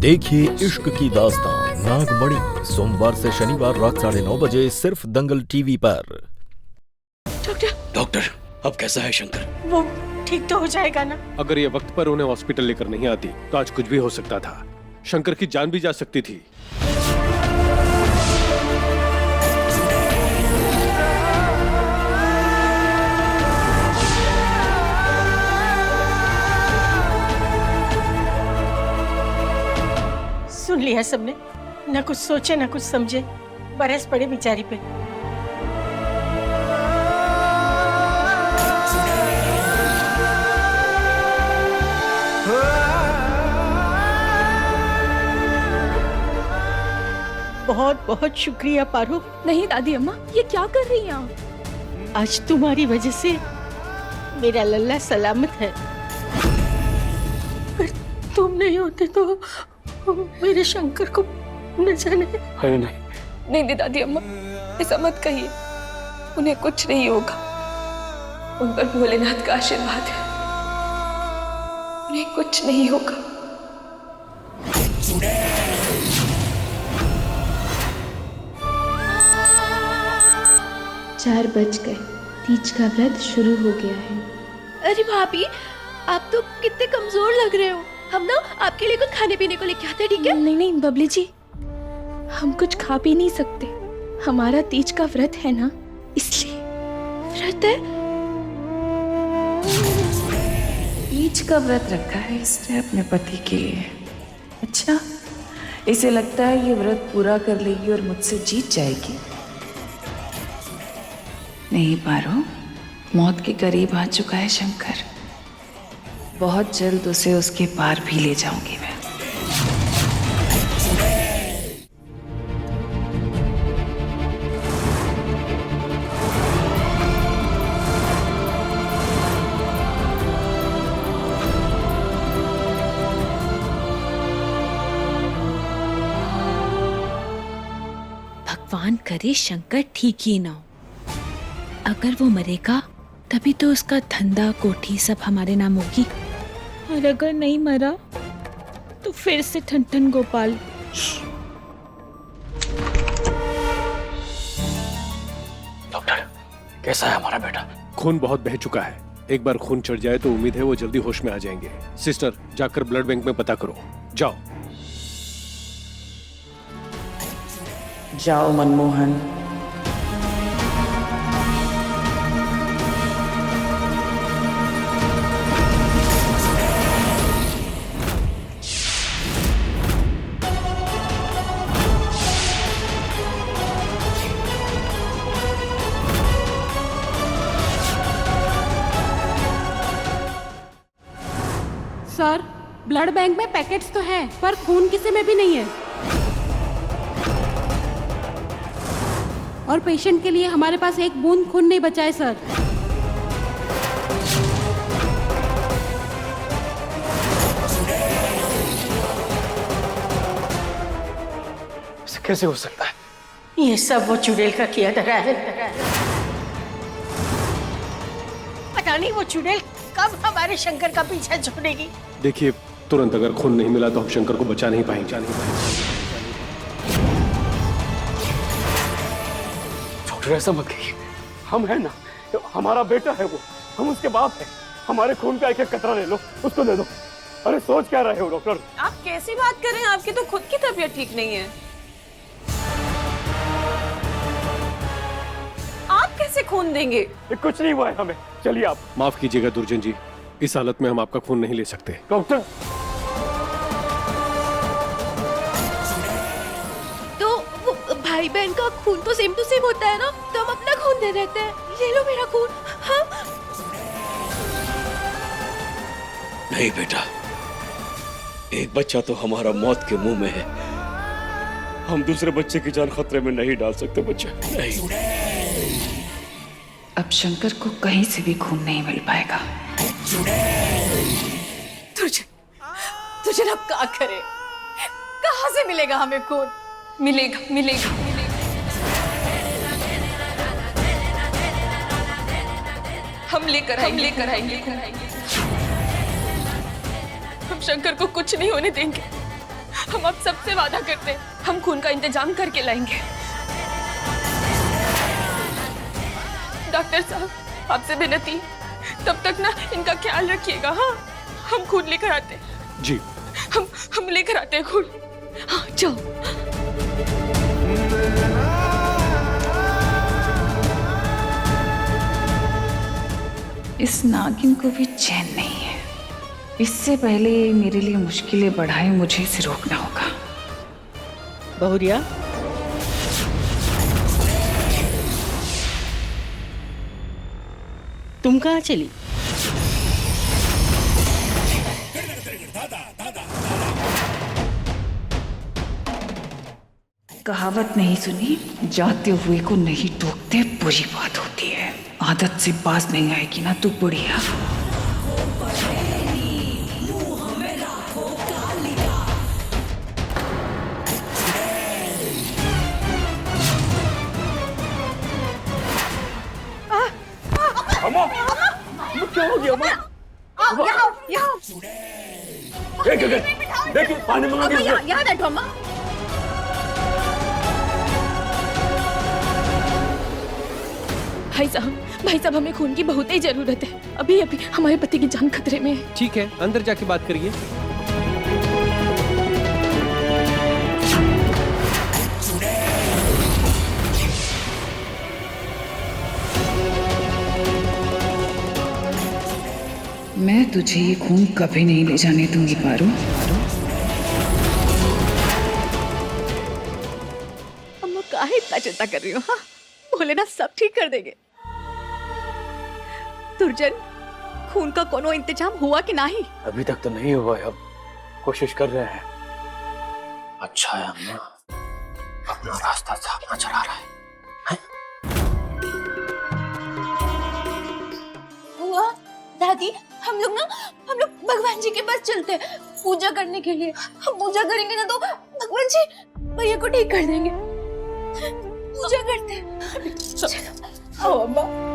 देखिए इश्क की दास्तां नागमणि सोमवार से शनिवार रात 9:30 बजे सिर्फ दंगल टीवी पर। डॉक्टर अब कैसा है शंकर? वो ठीक तो हो जाएगा ना? अगर ये वक्त पर उन्हें हॉस्पिटल लेकर नहीं आती तो आज कुछ भी हो सकता था। शंकर की जान भी जा सकती थी। सुन लिया सबने, ना कुछ सोचे ना कुछ समझे, बरस पड़े बेचारी पे। बहुत बहुत शुक्रिया पारो। नहीं दादी अम्मा, ये क्या कर रही हैं आप? आज तुम्हारी वजह से मेरा लल्ला सलामत है। अगर तुम नहीं होते तो मेरे शंकर को न जाने। अरे नहीं नहीं दादी अम्मा, ऐसा मत कहिए। उन्हें कुछ नहीं होगा। उन पर भोलेनाथ का आशीर्वाद है। उन्हें कुछ नहीं होगा। 4 बज गए। तीज का व्रत शुरू हो गया है। अरे भाभी, आप तो कितने कमजोर लग रहे हो। हम ना आपके लिए कुछ खाने पीने को लेके आते हैं, ठीक है? नहीं नहीं बबली जी, हम कुछ खा पी नहीं सकते। हमारा तीज का व्रत है ना, इसलिए। व्रत है? तीज का व्रत रखा है इसने अपने पति के लिए। अच्छा, इसे लगता है ये व्रत पूरा कर लेगी और मुझसे जीत जाएगी। नहीं पारो, मौत के करीब आ चुका है शंकर। बहुत जल्द उसे उसके पार भी ले जाऊंगी मैं। भगवान करे शंकर ठीक ही ना हो। अगर वो मरेगा तभी तो उसका धंधा कोठी सब हमारे नाम होगी, और अगर नहीं मरा तो फिर से ठन गोपाल। डॉक्टर कैसा है हमारा बेटा? खून बहुत बह चुका है। एक बार खून चढ़ जाए तो उम्मीद है वो जल्दी होश में आ जाएंगे। सिस्टर, जाकर ब्लड बैंक में पता करो। जाओ जाओ मनमोहन। सर, ब्लड बैंक में पैकेट्स तो हैं, पर खून किसी में भी नहीं है। और पेशेंट के लिए हमारे पास एक बूंद खून नहीं बचा है सर। ऐसे कैसे हो सकता है? ये सब वो चुड़ैल का किया धरा है। पता नहीं वो चुड़ैल कब हमारे शंकर का पीछा छोड़ेगी। देखिए, तुरंत अगर खून नहीं मिला तो हम शंकर को बचा नहीं पाएंगे। डॉक्टर ऐसा मत कहिए, हम हैं ना, हमारा बेटा है वो, हम उसके बाप हैं। हमारे खून का एक एक कतरा ले लो, उसको दे दो। अरे सोच क्या रहे हो डॉक्टर? आप कैसी बात कर रहे हैं? आपकी तो खुद की तबीयत ठीक नहीं है। आप कैसे खून देंगे? ये कुछ नहीं हुआ है हमें, चलिए आप। माफ कीजिएगा दुर्जन जी, इस हालत में हम आपका खून नहीं ले सकते। डॉक्टर तो वो भाई बहन का खून तो सेम टू सेम होता है ना, तो हम अपना खून दे देते हैं। ले लो मेरा खून। हाँ? नहीं बेटा, एक बच्चा तो हमारा मौत के मुंह में है। हम दूसरे बच्चे की जान खतरे में नहीं डाल सकते बच्चे, नहीं। अब शंकर को कहीं से भी खून नहीं मिल पाएगा। तुझे अब क्या करे? कहाँ से मिलेगा हमें खून? मिलेगा मिलेगा। हम लेकर आएंगे। हम शंकर को कुछ नहीं होने देंगे। हम हम आप सबसे वादा करते हैं, हम खून का इंतजाम करके लाएंगे। डॉक्टर साहब, आपसे विनती, तब तक ना इनका ख्याल रखिएगा। हाँ, हम खून लेकर आते हैं। जी। हम लेकर आते हैं खून। हाँ, जाओ। इस नागिन को भी चैन नहीं है। इससे पहले ये मेरे लिए मुश्किलें बढ़ाए, मुझे इसे रोकना होगा। बहुरिया, तुम कहाँ चली? कहावत नहीं सुनी, जाते हुए को नहीं टोकते, बुरी बात होती है। आदत से बाज नहीं आएगी ना तू बुढ़िया। क्या हो गया? देखिए, पानी मंगा के यहाँ बैठो अम्मा। भाई साहब हमें खून की बहुत ही जरूरत है। अभी अभी हमारे पति की जान खतरे में है। ठीक है, अंदर जाके बात करिए। मैं तुझे ये खून कभी नहीं ले जाने दूंगी पारू। अम्मा काहे इतना चिंता कर रही हो? हाँ, भोलेनाथ सब ठीक कर देंगे। दुर्जन, खून का कोनो इंतजाम हुआ कि नहीं? अभी तक तो नहीं हुआ है, अब कोशिश कर रहे हैं। अच्छा है अम्मा, अपना रास्ता साफ नजर आ रहा है। हुआ दादी, हम लोग भगवान जी के पास चलते हैं पूजा करने के लिए। हम पूजा करेंगे ना तो भगवान जी भैया को ठीक कर देंगे। पूजा करते हैं। आओ अम्मा।